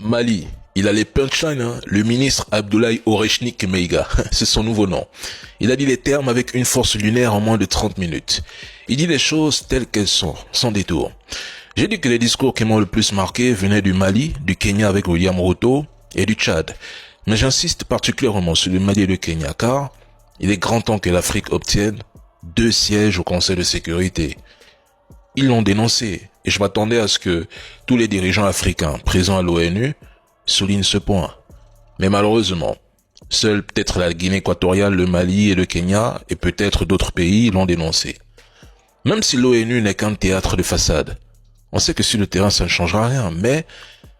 Mali, il a les punchlines, hein. Le ministre Abdoulaye Orechnik Meiga, c'est son nouveau nom. Il a dit les termes avec une force lunaire en moins de 30 minutes. Il dit les choses telles qu'elles sont, sans détour. J'ai dit que les discours qui m'ont le plus marqué venaient du Mali, du Kenya avec William Ruto et du Tchad. Mais j'insiste particulièrement sur le Mali et le Kenya car il est grand temps que l'Afrique obtienne 2 sièges au Conseil de sécurité. Ils l'ont dénoncé et je m'attendais à ce que tous les dirigeants africains présents à l'ONU soulignent ce point. Mais malheureusement, seuls peut-être la Guinée équatoriale, le Mali et le Kenya et peut-être d'autres pays l'ont dénoncé. Même si l'ONU n'est qu'un théâtre de façade, on sait que sur le terrain ça ne changera rien, mais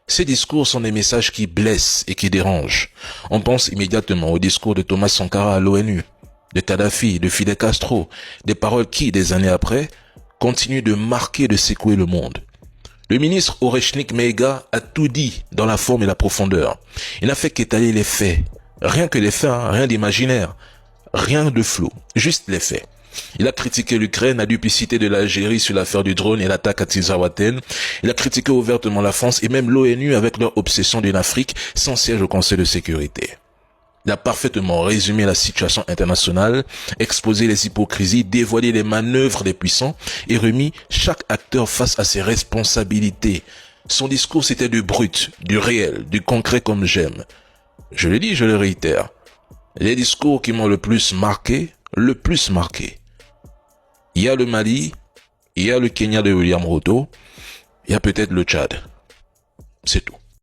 ces discours sont des messages qui blessent et qui dérangent. On pense immédiatement au discours de Thomas Sankara à l'ONU, de Kadhafi, de Fidel Castro, des paroles qui, des années après, continuent de marquer, de secouer le monde. Le ministre Orechnik Meiga a tout dit dans la forme et la profondeur. Il n'a fait qu'étaler les faits. Rien que les faits, hein, rien d'imaginaire, rien de flou, juste les faits. Il a critiqué l'Ukraine, la duplicité de l'Algérie sur l'affaire du drone et l'attaque à Tizawaten. Il a critiqué ouvertement la France et même l'ONU avec leur obsession d'une Afrique sans siège au Conseil de sécurité. Il a parfaitement résumé la situation internationale, exposé les hypocrisies, dévoilé les manœuvres des puissants et remis chaque acteur face à ses responsabilités. Son discours c'était du brut, du réel, du concret comme j'aime. Je le dis, je le réitère. Les discours qui m'ont le plus marqué. Il y a le Mali, il y a le Kenya de William Ruto, il y a peut-être le Tchad. C'est tout.